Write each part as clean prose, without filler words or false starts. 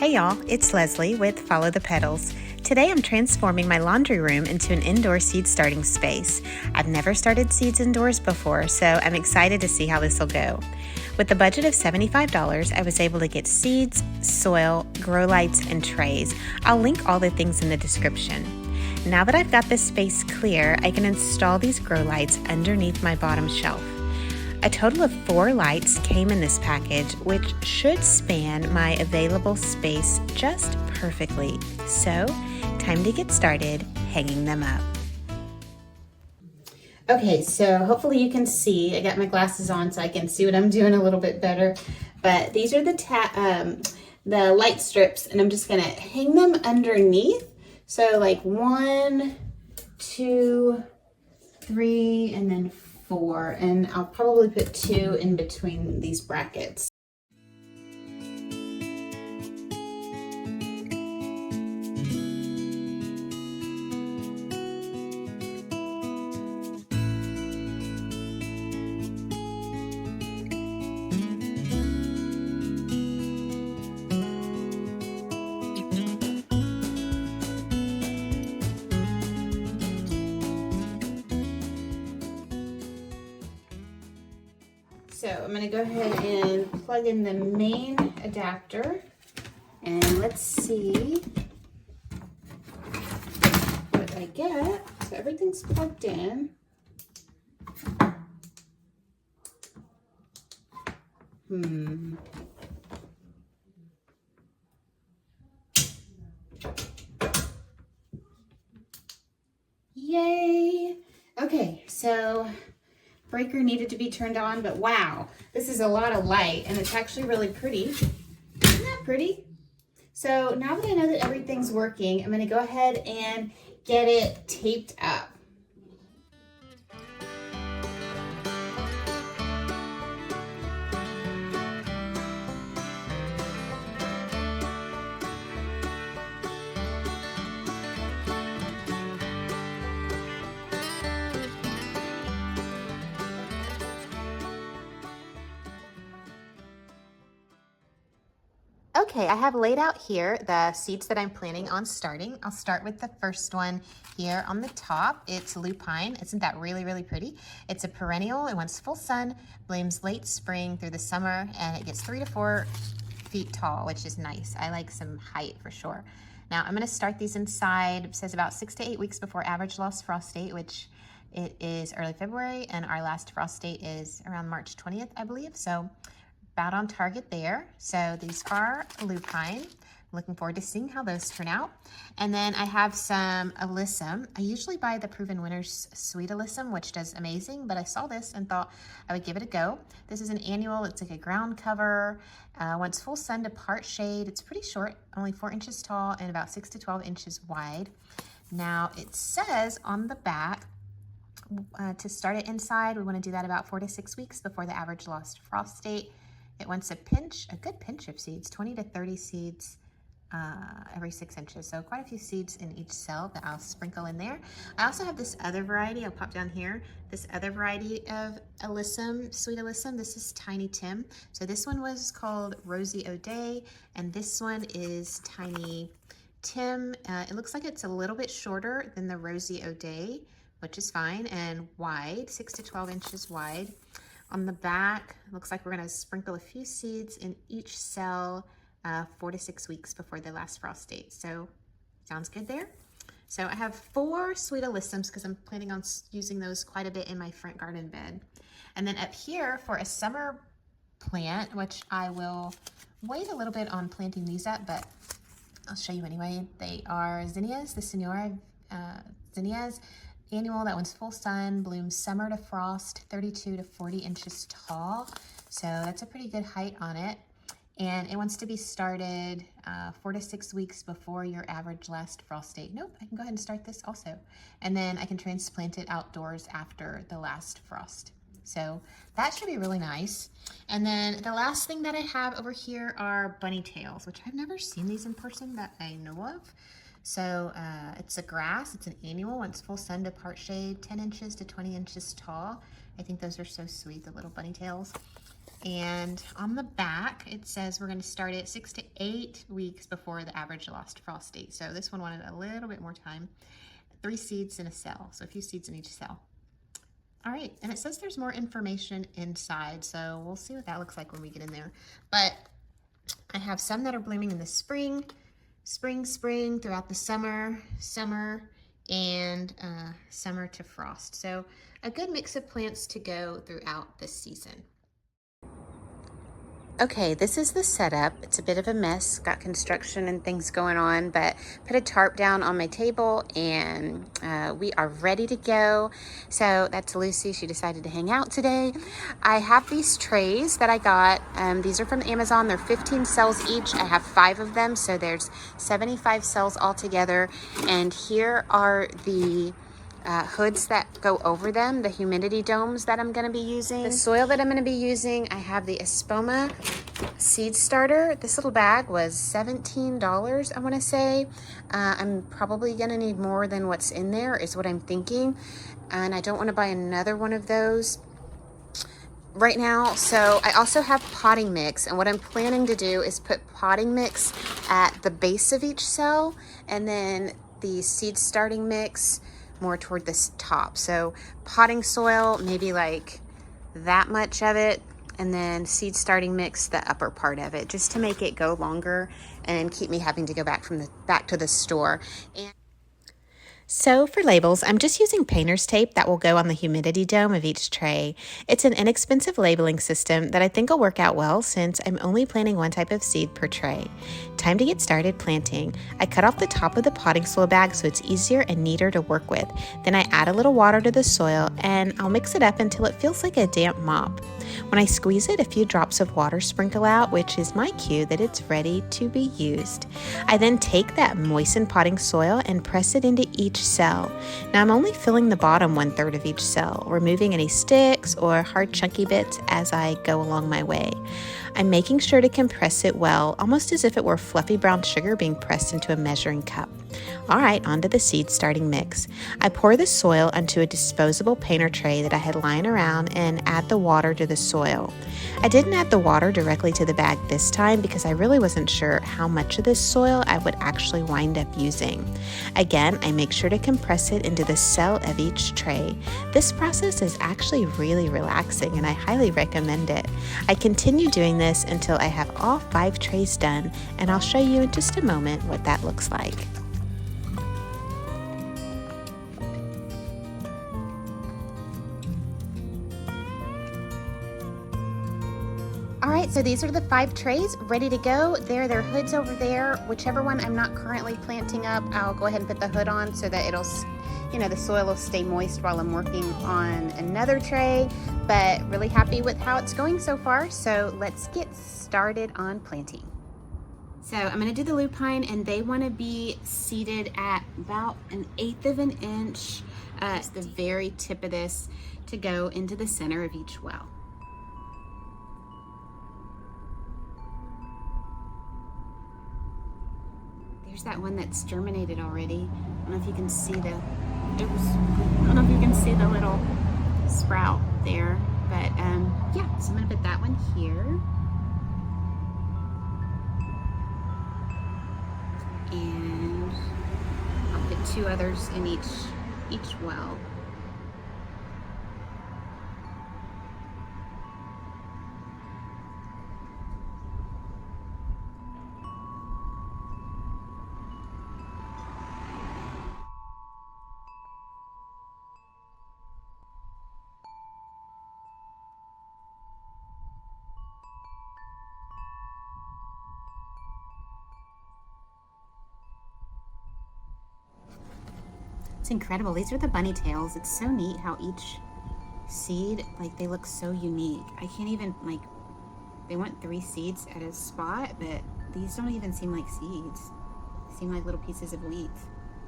Hey y'all, it's Leslie with Follow the Petals. Today I'm transforming my laundry room into an indoor seed starting space. I've never started seeds indoors before, so I'm excited to see how this will go. With a budget of $75, I was able to get seeds, soil, grow lights, and trays. I'll link all the things in the description. Now that I've got this space clear, I can install these grow lights underneath my bottom shelf. A total of 4 lights came in this package, which should span my available space just perfectly. So, time to get started hanging them up. Okay, so hopefully you can see. I got my glasses on so I can see what I'm doing a little bit better. But these are the light strips, and I'm just gonna hang them underneath. So like 1, 2, 3, and then 4, and I'll probably put 2 in between these brackets. So I'm going to go ahead and plug in the main adapter, and let's see what I get. So everything's plugged in. Yay! Okay, so breaker needed to be turned on, but wow, this is a lot of light, and it's actually really pretty. Isn't that pretty? So now that I know that everything's working, I'm going to go ahead and get it taped up. Okay, I have laid out here the seeds that I'm planning on starting. I'll start with the first one here on the top. It's Lupine. Isn't that really, really pretty? It's a perennial. It wants full sun, blooms late spring through the summer, and it gets 3 to 4 feet tall, which is nice. I like some height for sure. Now I'm going to start these inside. It says about 6 to 8 weeks before average last frost date, which it is early February, and our last frost date is around March 20th, I believe. So about on target there. So these are Lupine. Looking forward to seeing how those turn out. And then I have some Alyssum. I usually buy the Proven Winners Sweet Alyssum, which does amazing, but I saw this and thought I would give it a go. This is an annual. It's like a ground cover. Wants full sun to part shade. It's pretty short, only 4 inches tall and about 6 to 12 inches wide. Now it says on the back, to start it inside, we want to do that about 4 to 6 weeks before the average last frost date. It wants a good pinch of seeds, 20 to 30 seeds every 6 inches. So quite a few seeds in each cell that I'll sprinkle in there. I also have this other variety, I'll pop down here, this other variety of Alyssum, Sweet Alyssum. This is Tiny Tim. So this one was called Rosie O'Day, and this one is Tiny Tim. It looks like it's a little bit shorter than the Rosie O'Day, which is fine, and wide, 6 to 12 inches wide. On the back, looks like we're going to sprinkle a few seeds in each cell 4 to 6 weeks before the last frost date. So, sounds good there. So I have 4 Sweet Alyssums because I'm planning on using those quite a bit in my front garden bed. And then up here for a summer plant, which I will wait a little bit on planting these up, but I'll show you anyway. They are Zinnias, the Senora Zinnias. Annual, that one's full sun, blooms summer to frost, 32 to 40 inches tall. So that's a pretty good height on it. And it wants to be started 4 to 6 weeks before your average last frost date. Nope, I can go ahead and start this also. And then I can transplant it outdoors after the last frost. So that should be really nice. And then the last thing that I have over here are bunny tails, which I've never seen these in person that I know of. So it's a grass, it's an annual, wants full sun to part shade, 10 inches to 20 inches tall. I think those are so sweet, the little bunny tails. And on the back, it says we're going to start it 6 to 8 weeks before the average lost frost date. So this one wanted a little bit more time. 3 seeds in a cell, so a few seeds in each cell. All right, and it says there's more information inside, so we'll see what that looks like when we get in there. But I have some that are blooming in the spring, spring, throughout the summer, and summer to frost. So a good mix of plants to go throughout this season. Okay, this is the setup. It's a bit of a mess, got construction and things going on, but put a tarp down on my table and we are ready to go. So that's Lucy, she decided to hang out today. I have these trays that I got. These are from Amazon, they're 15 cells each. I have 5 of them, so there's 75 cells altogether. And here are the hoods that go over them, the humidity domes that I'm going to be using. The soil that I'm going to be using, I have the Espoma seed starter. This little bag was $17, I want to say. I'm probably going to need more than what's in there is what I'm thinking. And I don't want to buy another one of those right now. So I also have potting mix, and what I'm planning to do is put potting mix at the base of each cell, and then the seed starting mix more toward this top. So potting soil, maybe like that much of it, and then seed starting mix the upper part of it, just to make it go longer and keep me having to go back to the store. And so for labels, I'm just using painter's tape that will go on the humidity dome of each tray. It's an inexpensive labeling system that I think will work out well since I'm only planting one type of seed per tray. Time to get started planting. I cut off the top of the potting soil bag so it's easier and neater to work with. Then I add a little water to the soil and I'll mix it up until it feels like a damp mop. When I squeeze it, a few drops of water sprinkle out, which is my cue that it's ready to be used. I then take that moistened potting soil and press it into each cell. Now I'm only filling the bottom 1/3 of each cell, removing any sticks or hard chunky bits as I go along my way. I'm making sure to compress it well, almost as if it were fluffy brown sugar being pressed into a measuring cup. All right, onto the seed starting mix. I pour the soil onto a disposable painter tray that I had lying around and add the water to the soil. I didn't add the water directly to the bag this time because I really wasn't sure how much of this soil I would actually wind up using. Again, I make sure to compress it into the cell of each tray. This process is actually really relaxing and I highly recommend it. I continue doing this until I have all 5 trays done, and I'll show you in just a moment what that looks like. All right, so these are the 5 trays ready to go. There are their hoods over there. Whichever one I'm not currently planting up, I'll go ahead and put the hood on so that it'll, the soil will stay moist while I'm working on another tray. But really happy with how it's going so far. So let's get started on planting. So I'm gonna do the lupine, and they wanna be seated at about 1/8 of an inch, the very tip of this, to go into the center of each well. There's that one that's germinated already. I don't know if you can see the little sprout there, but yeah, so I'm gonna put that one here. And I'll put 2 others in each well. It's incredible. These are the bunny tails. It's so neat how each seed, they look so unique. I can't even, they want 3 seeds at a spot, but these don't even seem like seeds. They seem like little pieces of wheat.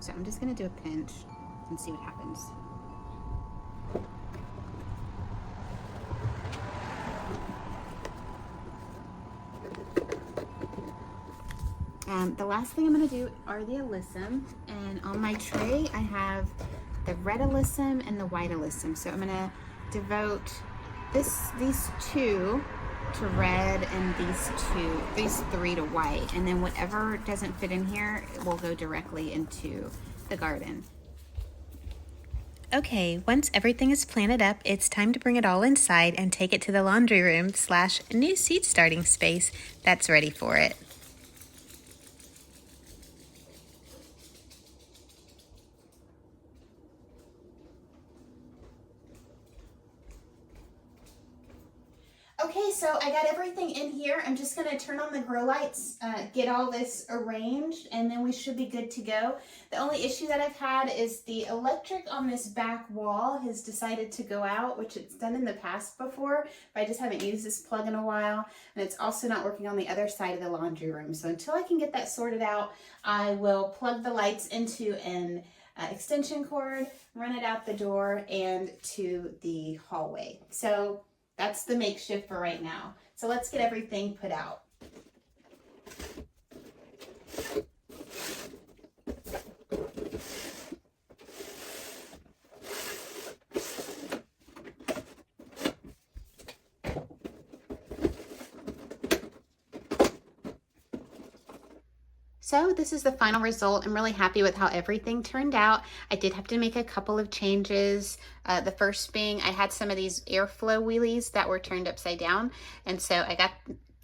So I'm just gonna do a pinch and see what happens. The last thing I'm going to do are the Alyssum, and on my tray I have the red Alyssum and the white Alyssum. So I'm going to devote these 2 to red and these three to white. And then whatever doesn't fit in here will go directly into the garden. Okay, once everything is planted up, it's time to bring it all inside and take it to the laundry room / new seed starting space that's ready for it. Okay, so I got everything in here. I'm just going to turn on the grow lights, get all this arranged, and then we should be good to go. The only issue that I've had is the electric on this back wall has decided to go out, which it's done in the past before, but I just haven't used this plug in a while. And it's also not working on the other side of the laundry room. So until I can get that sorted out, I will plug the lights into an extension cord, run it out the door and to the hallway. So that's the makeshift for right now. So let's get everything put out. So this is the final result. I'm really happy with how everything turned out. I did have to make a couple of changes. The first being I had some of these airflow wheelies that were turned upside down. And so I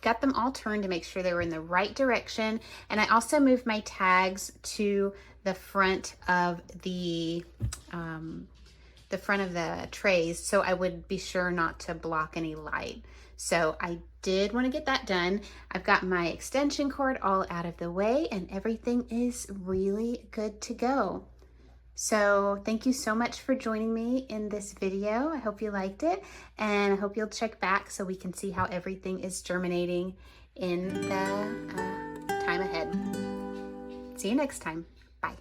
got them all turned to make sure they were in the right direction. And I also moved my tags to the front of the trays so I would be sure not to block any light. So I did want to get that done. I've got my extension cord all out of the way and everything is really good to go. So thank you so much for joining me in this video. I hope you liked it and I hope you'll check back so we can see how everything is germinating in the time ahead. See you next time. Bye.